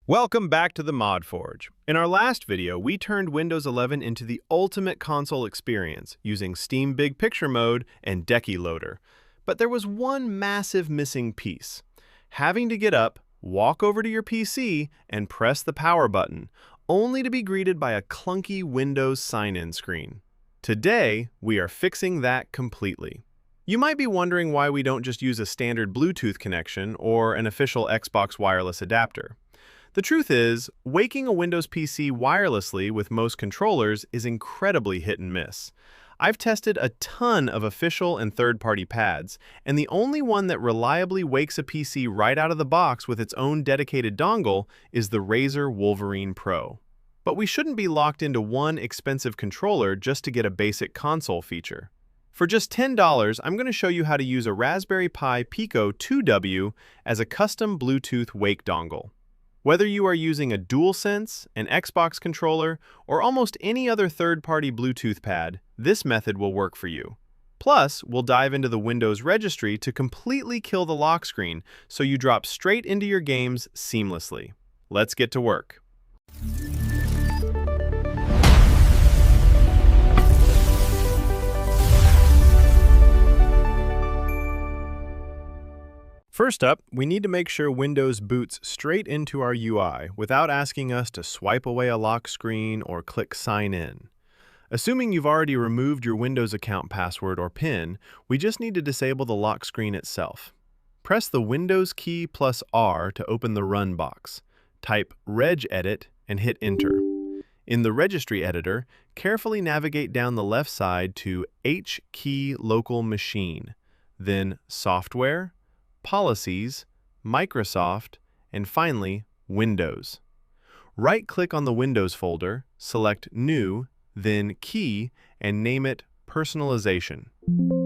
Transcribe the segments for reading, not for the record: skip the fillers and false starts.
Welcome back to the ModForge. In our last video, we turned Windows 11 into the ultimate console experience using Steam Big Picture Mode and Decky Loader. But there was one massive missing piece. Having to get up, walk over to your PC, and press the power button, only to be greeted by a clunky Windows sign-in screen. Today, we are fixing that completely. You might be wondering why we don't just use a standard Bluetooth connection or an official Xbox wireless adapter. The truth is, waking a Windows PC wirelessly with most controllers is incredibly hit and miss. I've tested a ton of official and third-party pads, and the only one that reliably wakes a PC right out of the box with its own dedicated dongle is the Razer Wolverine Pro. But we shouldn't be locked into one expensive controller just to get a basic console feature. For just $10, I'm going to show you how to use a Raspberry Pi Pico 2W as a custom Bluetooth wake dongle. Whether you are using a DualSense, an Xbox controller, or almost any other third-party Bluetooth pad, this method will work for you. Plus, we'll dive into the Windows registry to completely kill the lock screen so you drop straight into your games seamlessly. Let's get to work. First up, we need to make sure Windows boots straight into our UI without asking us to swipe away a lock screen or click Sign In. Assuming you've already removed your Windows account password or PIN, we just need to disable the lock screen itself. Press the Windows key plus R to open the Run box. Type regedit and hit Enter. In the registry editor, carefully navigate down the left side to H-key local machine, then Software, Policies, Microsoft, and finally, Windows. Right-click on the Windows folder, select New, then Key, and name it Personalization.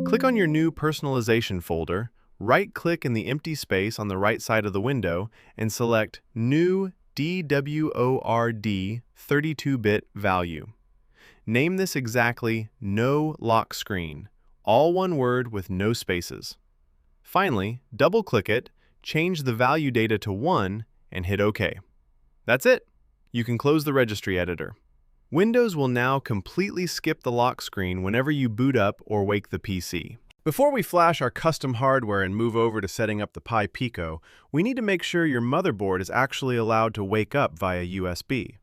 Click on your new Personalization folder, right-click in the empty space on the right side of the window, and select New DWORD 32-bit value. Name this exactly No Lock Screen, all one word with no spaces. Finally, double-click it, change the value data to 1, and hit OK. That's it. You can close the registry editor. Windows will now completely skip the lock screen whenever you boot up or wake the PC. Before we flash our custom hardware and move over to setting up the Pi Pico, we need to make sure your motherboard is actually allowed to wake up via USB.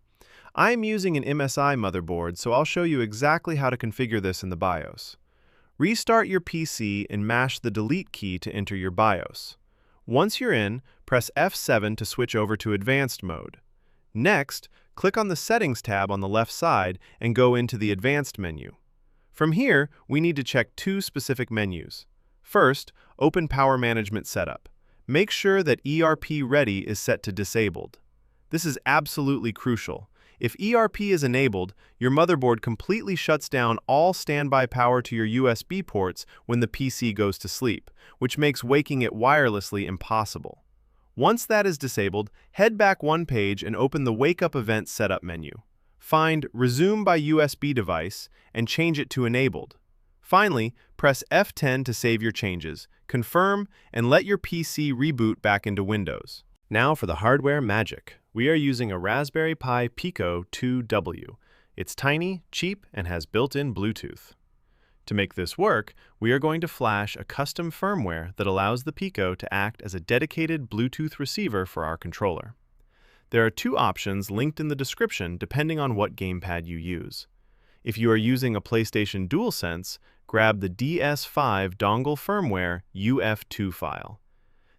I'm using an MSI motherboard, so I'll show you exactly how to configure this in the BIOS. Restart your PC and mash the Delete key to enter your BIOS. Once you're in, press F7 to switch over to Advanced mode. Next, click on the Settings tab on the left side and go into the Advanced menu. From here, we need to check two specific menus. First, open Power Management Setup. Make sure that ERP Ready is set to Disabled. This is absolutely crucial. If ERP is enabled, your motherboard completely shuts down all standby power to your USB ports when the PC goes to sleep, which makes waking it wirelessly impossible. Once that is disabled, head back one page and open the Wake Up Event Setup menu. Find Resume by USB Device and change it to Enabled. Finally, press F10 to save your changes, confirm, and let your PC reboot back into Windows. Now for the hardware magic. We are using a Raspberry Pi Pico 2W. It's tiny, cheap, and has built-in Bluetooth. To make this work, we are going to flash a custom firmware that allows the Pico to act as a dedicated Bluetooth receiver for our controller. There are two options linked in the description depending on what gamepad you use. If you are using a PlayStation DualSense, grab the DS5 dongle firmware UF2 file.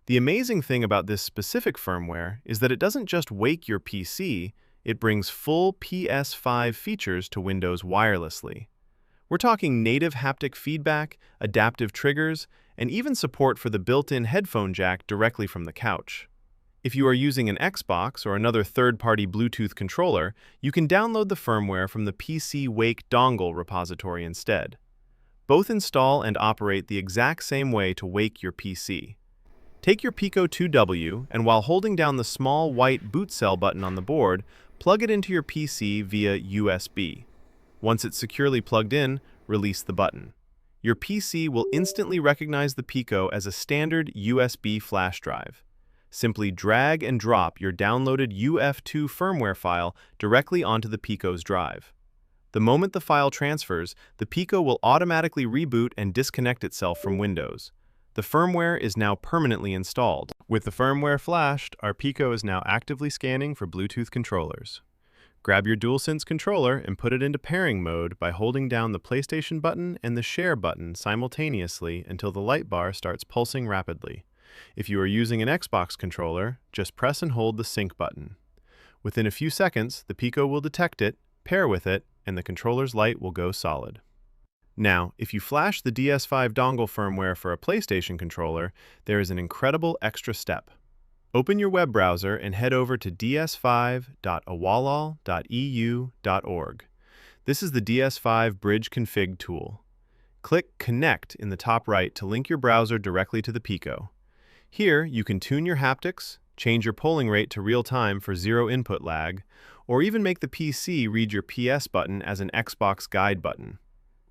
The amazing thing about this specific firmware is that it doesn't just wake your PC, it brings full PS5 features to Windows wirelessly. We're talking native haptic feedback, adaptive triggers, and even support for the built-in headphone jack directly from the couch. If you are using an Xbox or another third-party Bluetooth controller, you can download the firmware from the PC Wake dongle repository instead. Both install and operate the exact same way to wake your PC. Take your Pico 2W, and while holding down the small white boot cell button on the board, plug it into your PC via USB. Once it's securely plugged in, release the button. Your PC will instantly recognize the Pico as a standard USB flash drive. Simply drag and drop your downloaded UF2 firmware file directly onto the Pico's drive. The moment the file transfers, the Pico will automatically reboot and disconnect itself from Windows. The firmware is now permanently installed. With the firmware flashed, our Pico is now actively scanning for Bluetooth controllers. Grab your DualSense controller and put it into pairing mode by holding down the PlayStation button and the Share button simultaneously until the light bar starts pulsing rapidly. If you are using an Xbox controller, just press and hold the Sync button. Within a few seconds, the Pico will detect it, pair with it, and the controller's light will go solid. Now, if you flash the DS5 dongle firmware for a PlayStation controller, there is an incredible extra step. Open your web browser and head over to ds5.awalol.eu.org. This is the DS5 Bridge Config tool. Click Connect in the top right to link your browser directly to the Pico. Here, you can tune your haptics, change your polling rate to real-time for zero input lag, or even make the PC read your PS button as an Xbox guide button.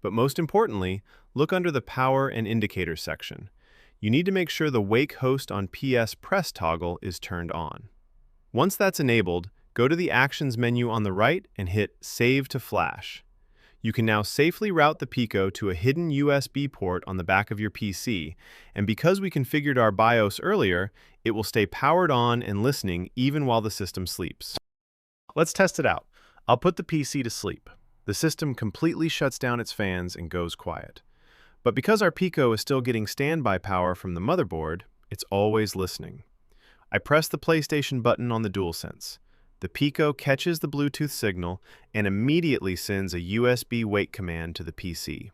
But most importantly, look under the Power and Indicators section. You need to make sure the Wake Host on PS Press toggle is turned on. Once that's enabled, go to the Actions menu on the right and hit Save to Flash. You can now safely route the Pico to a hidden USB port on the back of your PC, and because we configured our BIOS earlier, it will stay powered on and listening even while the system sleeps. Let's test it out. I'll put the PC to sleep. The system completely shuts down its fans and goes quiet. But because our Pico is still getting standby power from the motherboard, it's always listening. I press the PlayStation button on the DualSense. The Pico catches the Bluetooth signal and immediately sends a USB wake command to the PC.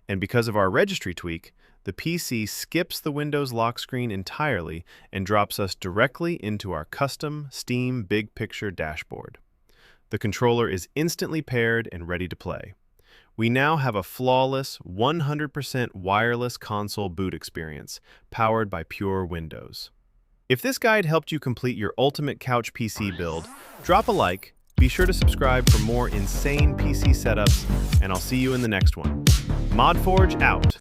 And because of our registry tweak, the PC skips the Windows lock screen entirely and drops us directly into our custom Steam Big Picture dashboard. The controller is instantly paired and ready to play. We now have a flawless 100% wireless console boot experience, powered by pure Windows. If this guide helped you complete your ultimate couch PC build, drop a like, be sure to subscribe for more insane PC setups, and I'll see you in the next one. ModForge out.